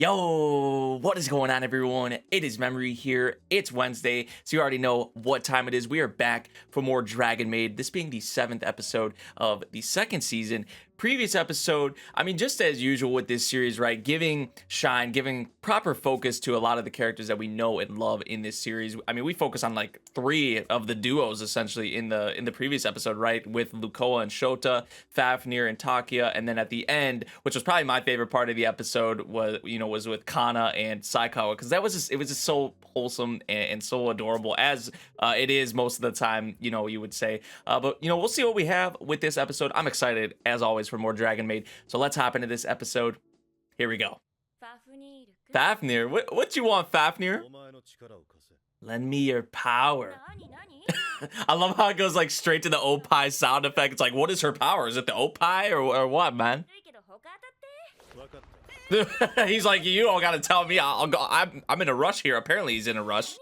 Yo, what is going on, everyone? It is Memory here. It's Wednesday, so you already know what time it is. We are back for more Dragon Maid, this being the 7th episode of the 2nd season. Previous episode, I mean, just as usual with this series, right? Giving proper focus to a lot of the characters that we know and love in this series. I mean, we focus on like 3 of the duos essentially in the previous episode, right? With Lucoa and Shota, Fafnir and Takia, and then at the end, which was probably my favorite part of the episode, was with Kana and Saikawa, because it was just so wholesome and so adorable, as it is most of the time, you would say. But we'll see what we have with this episode. I'm excited as always for more Dragon Maid. So let's hop into this episode. Here we go. Fafnir, what you want, Fafnir? Lend me your power. I love how it goes like straight to the Opie sound effect. It's like, what is her power? Is it the Opie or what, man? He's like, you don't gotta tell me. I'll go. I'm in a rush here. Apparently he's in a rush.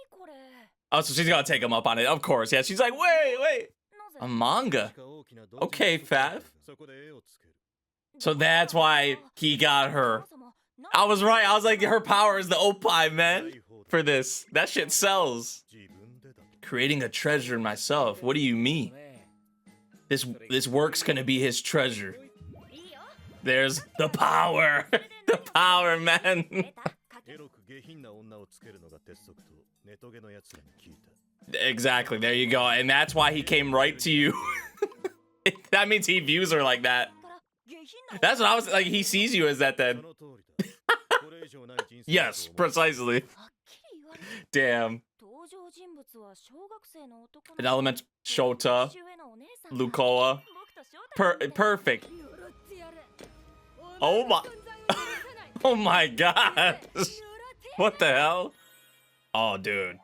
Oh, so she's gonna take him up on it. Of course, yeah. She's like, wait. A manga. Okay, Faf. So that's why he got her. I was right. I was like, her power is the Opie, man. For this. That shit sells. Creating a treasure in myself. What do you mean? This work's gonna be his treasure. There's the power. The power, man. Exactly. There you go. And that's why he came right to you. That means he views her like that. That's what I was like. He sees you as that then. Yes, precisely. Damn. An element, Shota, Lucoa. Perfect. Oh my. Oh my god. What the hell? Oh, dude.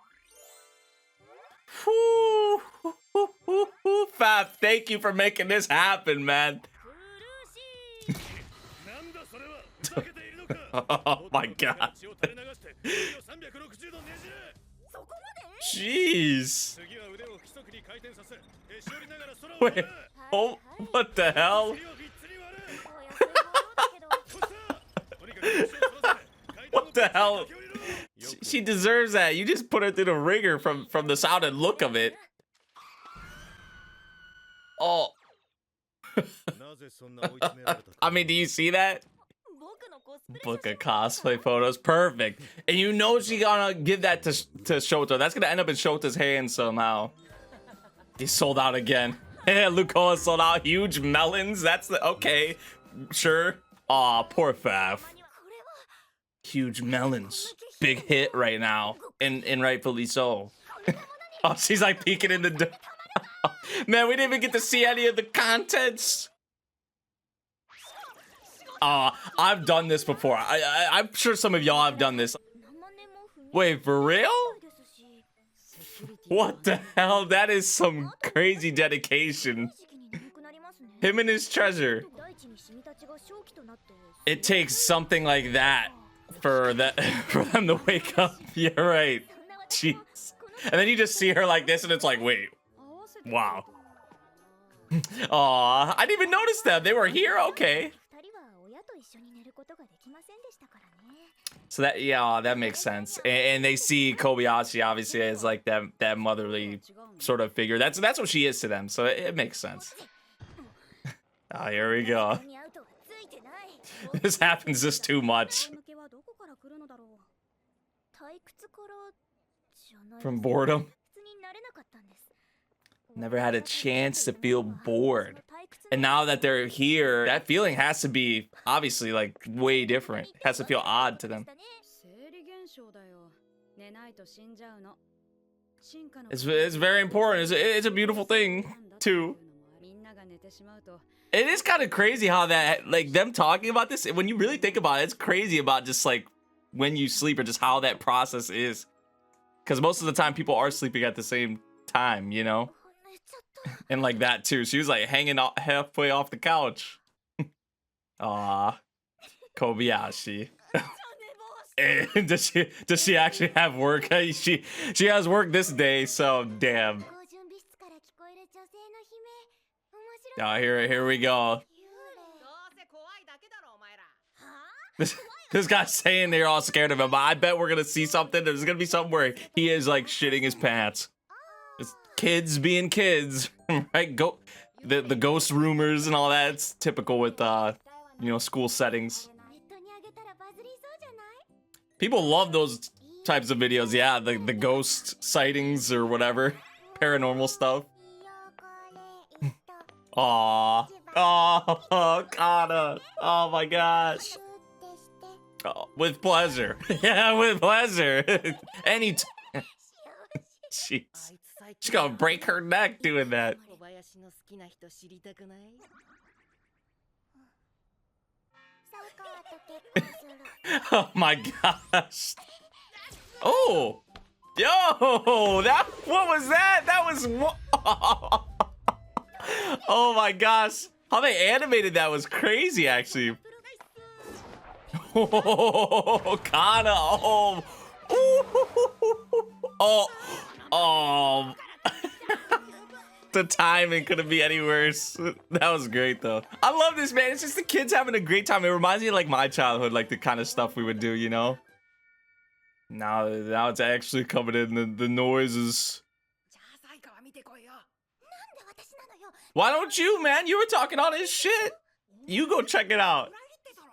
Fab, thank you for making this happen, man. Oh my god. Jeez. Wait. Oh, what the hell? What the hell? She deserves that. You just put her through the ringer from the sound and look of it. Oh. I mean, do you see that? Book of cosplay photos. Perfect. And you know she's gonna give that to Shota. That's gonna end up in Shota's hands somehow. He sold out again. Yeah, Lucoa sold out. Huge melons. That's the okay. Sure. Aw, poor Faf. Huge melons. Big hit right now. And rightfully so. Oh, she's like peeking in the door. Man, we didn't even get to see any of the contents. I've done this before. I'm sure some of y'all have done this. Wait, for real? What the hell? That is some crazy dedication. Him and his treasure. It takes something like that for them to wake up. You're right. Jeez. And then you just see her like this and it's like, wait. Wow. Aw, I didn't even notice them. They were here? Okay. So that makes sense. And they see Kobayashi obviously as like that motherly sort of figure. That's what she is to them. So it makes sense. Oh, here we go. This happens just too much. From boredom. Never had a chance to feel bored. And now that they're here, that feeling has to be obviously like way different. It has to feel odd to them. It's very important. It's a beautiful thing too. It is kind of crazy how that, like, them talking about this, when you really think about it, it's crazy about just like when you sleep or just how that process is. Because most of the time people are sleeping at the same time, you know? And like that too. She was like hanging out halfway off the couch. Aw, Kobayashi. And does she actually have work? She has work this day, so damn. Oh, here we go. This guy's saying they're all scared of him, but I bet we're gonna see something. There's gonna be something where he is like shitting his pants. It's kids being kids, right? The ghost rumors and all that. It's typical with you know, school settings. People love those types of videos. Yeah, the ghost sightings or whatever, paranormal stuff. Aww. Oh, Kana. Oh my gosh. Oh, with pleasure. Yeah, with pleasure. Anytime. Jeez. She's gonna break her neck doing that. Oh my gosh. Oh. Yo, what was that? That was oh my gosh. How they animated that was crazy, actually. Oh, Kana. Oh. Oh. Oh. The timing couldn't be any worse. That was great, though. I love this, man. It's just the kids having a great time. It reminds me of like my childhood, like the kind of stuff we would do, you know? Now it's actually coming in. The noises. Why don't you, man? You were talking all this shit. You go check it out.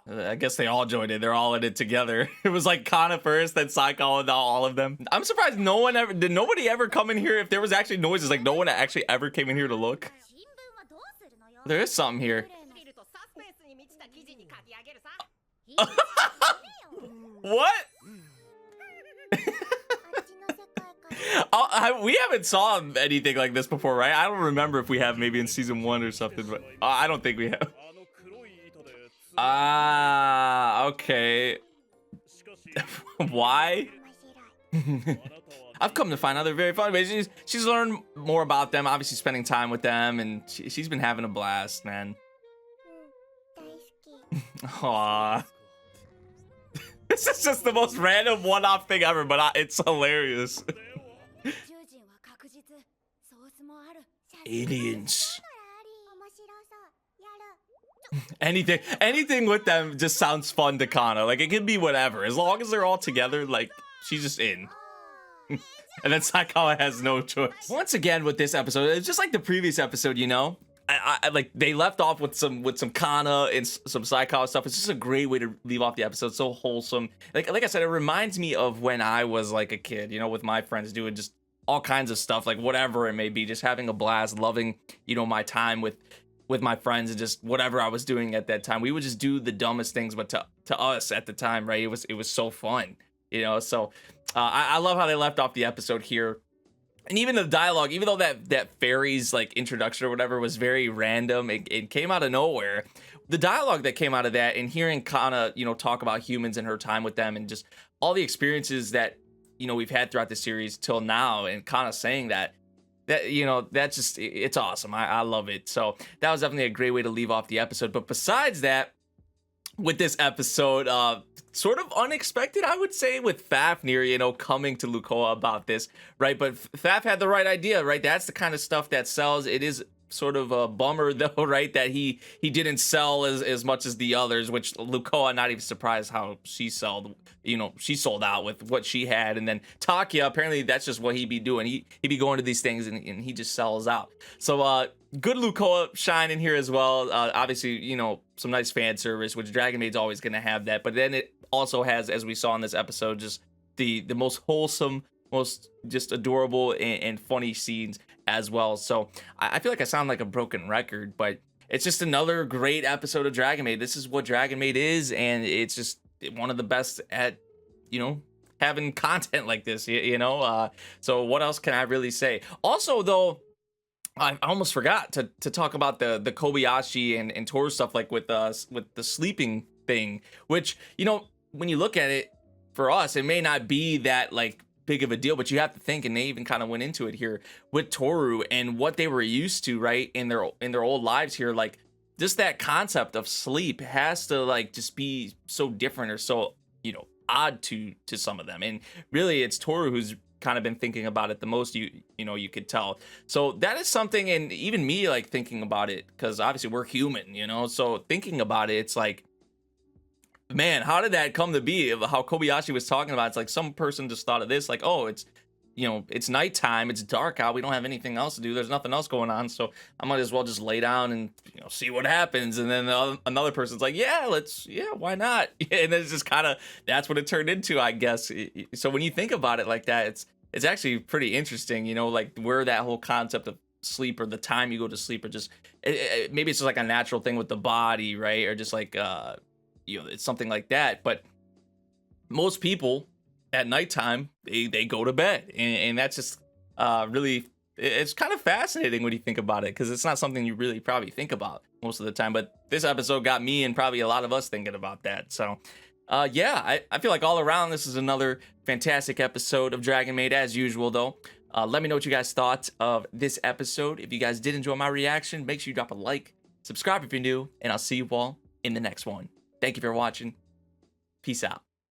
I guess they all joined in. They're all in it together. It was like Kana first, then Saikawa, and all of them. I'm surprised did nobody ever come in here? If there was actually noises, like no one actually ever came in here to look. There is something here. What? We haven't saw anything like this before, right? I don't remember if we have, maybe in season 1 or something, but I don't think we have. Ah, okay. Why? I've come to find out they're very fun, but she's learned more about them, obviously spending time with them, and she's been having a blast, man. Aww. This is just the most random one-off thing ever, but it's hilarious. Aliens. Anything with them just sounds fun to Kana. Like, it can be whatever. As long as they're all together, like, she's just in. And then Saikawa has no choice. Once again with this episode, it's just like the previous episode, you know? I like, they left off with some Kana and some Saikawa stuff. It's just a great way to leave off the episode. So wholesome. Like I said, it reminds me of when I was like a kid, you know, with my friends doing just all kinds of stuff, like whatever it may be, just having a blast, loving, you know, my time with my friends and just whatever I was doing at that time. We would just do the dumbest things, but to us at the time, right, it was so fun, you know. So I love how they left off the episode here. And even the dialogue, even though that fairy's like introduction or whatever was very random, it came out of nowhere. The dialogue that came out of that, and hearing Kana, you know, talk about humans and her time with them, and just all the experiences that, you know, we've had throughout the series till now, and Kana saying that, you know, that's just, it's awesome. I love it. So that was definitely a great way to leave off the episode. But besides that, with this episode, sort of unexpected, I would say, with Fafnir, you know, coming to Lucoa about this, right? But Faf had the right idea, right? That's the kind of stuff that sells. It is sort of a bummer, though, right, that he didn't sell as much as the others, which Lucoa, not even surprised how she sold. You know, she sold out with what she had. And then Takia, apparently that's just what he'd be doing. He'd be going to these things and he just sells out. So good Lucoa shine in here as well. Obviously, you know, some nice fan service, which Dragon Maid's always going to have that. But then it also has, as we saw in this episode, just the most wholesome, most just adorable and funny scenes as well. So I feel like I sound like a broken record, but it's just another great episode of Dragon Maid. This is what Dragon Maid is, and it's just one of the best at, you know, having content like this, you know. So what else can I really say? Also, though, I almost forgot to talk about the Kobayashi and Toru stuff, like with the sleeping thing, which, you know, when you look at it, for us, it may not be that like big of a deal, but you have to think, and they even kind of went into it here with Toru and what they were used to, right, in their old lives here. Like, just that concept of sleep has to like just be so different or so, you know, odd to some of them. And really, it's Toru who's kind of been thinking about it the most, you know, you could tell. So that is something, and even me, like, thinking about it, because obviously we're human, you know, so thinking about it, it's like man, how did that come to be? How Kobayashi was talking about, it's like some person just thought of this, like, oh, it's, you know, it's nighttime, it's dark out, we don't have anything else to do, there's nothing else going on, so I might as well just lay down and, you know, see what happens. And then another person's like, yeah, why not? And then it's just kind of, that's what it turned into, I guess. So when you think about it like that, it's actually pretty interesting, you know, like where that whole concept of sleep or the time you go to sleep, or just maybe it's just like a natural thing with the body, right? Or just like you know, it's something like that. But most people at nighttime, they go to bed, and that's just really, it's kind of fascinating when you think about it, because it's not something you really probably think about most of the time. But this episode got me and probably a lot of us thinking about that. So yeah, I feel like all around this is another fantastic episode of Dragon Maid as usual, though. Let me know what you guys thought of this episode. If you guys did enjoy my reaction, make sure you drop a like, subscribe if you're new, and I'll see you all in the next one. Thank you for watching. Peace out.